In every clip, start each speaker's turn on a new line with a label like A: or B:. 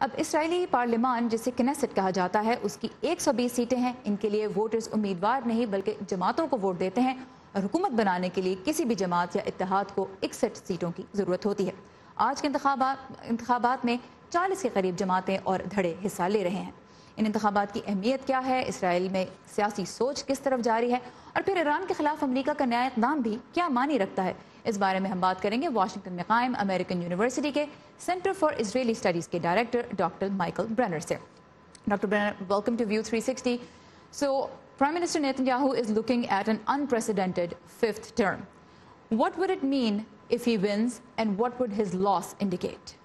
A: अब इसराइली पार्लियामान जिसे किनेसेट कहा जाता है उसकी 120 सीटें हैं। इनके लिए वोटर्स उम्मीदवार नहीं बल्कि जमातों को वोट देते हैं और हुकूमत बनाने के लिए किसी भी जमात या इत्तेहाद को 61 सीटों की ज़रूरत होती है। आज के इंतखाबात में 40 के करीब जमातें और धड़े हिस्सा ले रहे हैं। इन इंतखाबात की अहमियत क्या है, इसराइल में सियासी सोच किस तरफ जारी है और फिर ईरान के खिलाफ अमरीका का नया इक़दाम भी क्या मानी रखता है, इस बारे में हम बात करेंगे वाशिंगटन में कायम अमेरिकन यूनिवर्सिटी के सेंटर फॉर इजरायली स्टडीज़ के डायरेक्टर डॉक्टर माइकल ब्रेनर से। Dr. Brenner, welcome to View 360. So, Prime Minister Netanyahu is looking at an unprecedented fifth term. What would it mean if he wins, and what would his loss indicate?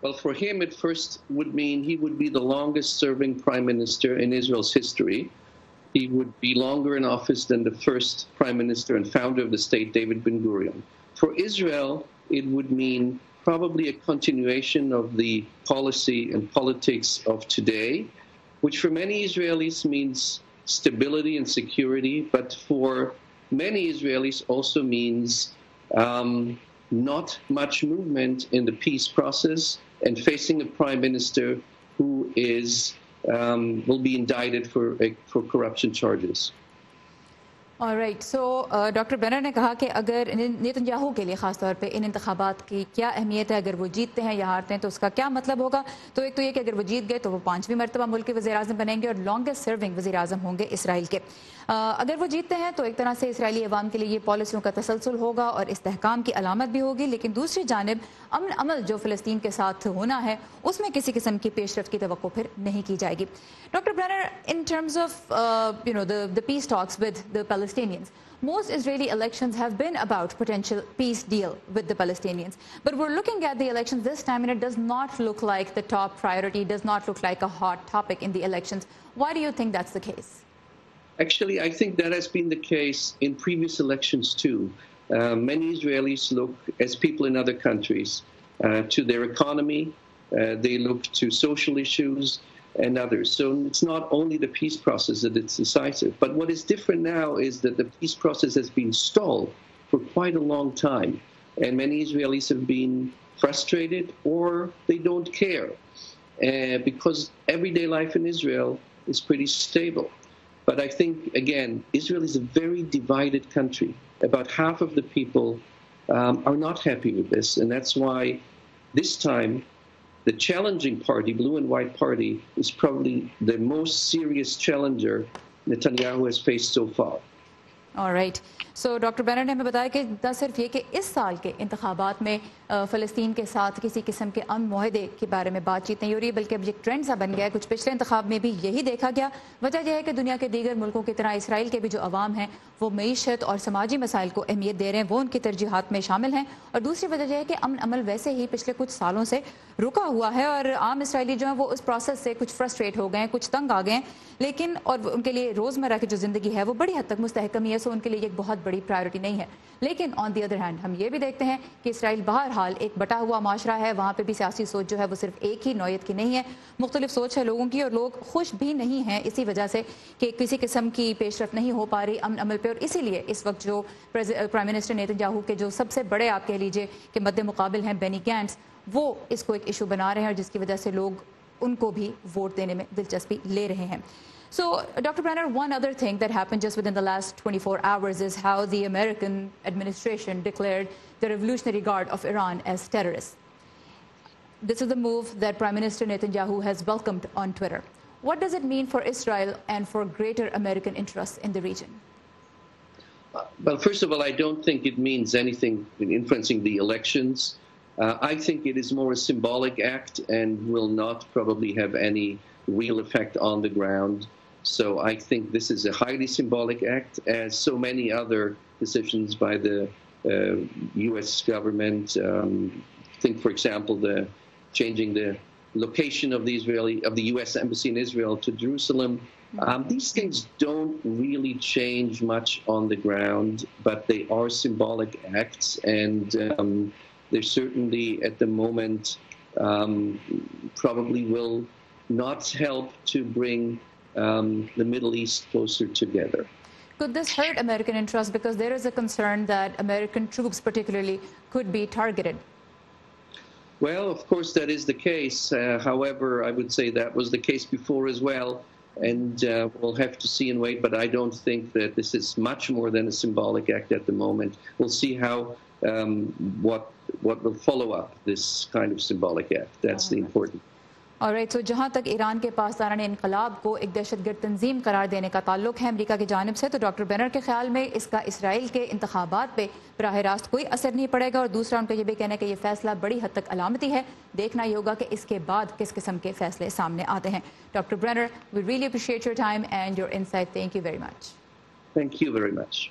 B: Well, for him, it first would mean he would be the longest-serving prime minister in Israel's history. He would be longer in office than the first prime minister and founder of the state, David Ben-Gurion. For Israel, it would mean probably a continuation of the policy and politics of today, which for many Israelis means stability and security, but for many Israelis also means not much movement in the peace process and facing a prime minister who will be indicted for corruption charges.
A: Alright, so doctor Brenner ने कहा कि अगर Netanyahu के लिए ख़ास तौर पे इन इंतखाबात की क्या अहमियत है, अगर वो जीतते हैं या हारते हैं तो उसका क्या मतलब होगा। तो एक तो ये कि अगर वो जीत गए तो वो 5वीं मरतबा मुल्क के वज़ीर-ए-आज़म बनेंगे और लॉन्गेस्ट सर्विंग वज़ीर-ए-आज़म होंगे इसराइल के। अगर वो जीतते हैं तो एक तरह से इसराइली अवाम के लिए ये पॉलिसियों का तसलसल होगा और इस्तेहकाम की अलामत भी होगी, लेकिन दूसरी जानिब अमन अमल जो फ़लस्तीन के साथ होना है उसमें किसी किस्म की पेशरफ की तवक्को फिर नहीं की जाएगी। Doctor Brenner, in terms of the peace talks with the Palestinians. Most Israeli elections have been about potential peace deal with the Palestinians. But we're looking at the elections this time and it does not look like the top priority, does not look like a hot topic in the elections. Why do you think that's the case?
B: Actually, I think that has been the case in previous elections too. Many Israelis look, as people in other countries, to their economy. They look to social issues and others. So it's not only the peace process that it's decisive, but what is different now is that the peace process has been stalled for quite a long time, and many Israelis have been frustrated or they don't care because everyday life in Israel is pretty stable. But I think, again, Israel is a very divided country. About half of the people are not happy with this, and that's why this time the challenging party, Blue and White Party, is probably the most serious challenger Netanyahu has faced so far.
A: All right. So doctor Brenner ने हमें बताया कि न सिर्फ ये कि इस साल के इंतखाबात में फ़लस्तीन के साथ किसी किस्म के अमन मुआहदे के बारे में बातचीत नहीं हो रही, बल्कि अब एक ट्रेंड सा बन गया है। कुछ पिछले इंतखाब में भी यही देखा गया। वजह यह है कि दुनिया के दीगर मुल्कों की तरह इसराइल के भी जो अवाम हैं वो मईशत और समाजी मसाइल को अहमियत दे रहे हैं, वो उनकी तरजीहात में शामिल हैं। और दूसरी वजह यह है कि अमन अमल वैसे ही पिछले कुछ सालों से रुका हुआ है और आम इसराइली जो हैं वो उस प्रोसेस से कुछ फ्रस्ट्रेट हो गए हैं, कुछ तंग आ गए हैं, लेकिन और उनके लिए रोज़मर्रा की जो ज़िंदगी है वो बड़ी हद तक मुस्तहकम ही है, सो उनके लिए एक बहुत बड़ी प्रायोरिटी नहीं है। लेकिन ऑन दी अदर हैंड हम ये भी देखते हैं कि इसराइल बहरहाल एक बटा हुआ माशरा है, वहाँ पे भी सियासी सोच जो है वो सिर्फ एक ही नौयत की नहीं है, मुख्तलिफ सोच है लोगों की और लोग खुश भी नहीं हैं इसी वजह से कि किसी किस्म की पेशरफ नहीं हो पा रही अमन अमल पे। और इसीलिए इस वक्त जो प्राइम मिनिस्टर नेतन्याहू के जो सबसे बड़े आप कह लीजिए कि मद्दे मुकाबिल हैं बेनी गैंट्स, वो इसको एक इशू बना रहे हैं और जिसकी वजह से लोग उनको भी वोट देने में दिलचस्पी ले रहे हैं। So, Dr. Brenner, one other thing that happened just within the last 24 hours is how the American administration declared the Revolutionary Guard of Iran as terrorists. This is the move that Prime Minister Netanyahu has welcomed on Twitter. What does it mean for Israel and for greater American interests in the region?
B: Well, first of all, I don't think it means anything in influencing the elections. I think it is more a symbolic act and will not probably have any real effect on the ground. So I think this is a highly symbolic act, as so many other decisions by the U.S. government. Think, for example, the changing the location of the U.S. embassy in Israel to Jerusalem. These things don't really change much on the ground, but they are symbolic acts, and they certainly, at the moment, probably will not help to bring the Middle East closer together.
A: Could this hurt American interests? Because there is a concern that American troops particularly could be targeted.
B: Well, of course, that is the case. However, I would say that was the case before as well. And we'll have to see and wait. But I don't think that this is much more than a symbolic act at the moment. We'll see how what will follow up this kind of symbolic act. That's the important.
A: Alright, so जहाँ तक Iran के पासदारान इनकलाब को एक दहशतगर्द तंजीम करार देने का ताल्लुक है अमरीका की जानिब से, तो डॉक्टर बेनर के ख्याल में इसका इसराइल के इंतखाबात पे बराह रास्त कोई असर नहीं पड़ेगा। और दूसरा उनका ये भी कहना है कि ये फैसला बड़ी हद तक अलामती है, देखना ही होगा कि इसके बाद किस किस्म के फैसले सामने आते हैं। Doctor Brenner, we really appreciate your time and your insight. Thank you very much.
B: Thank you very much.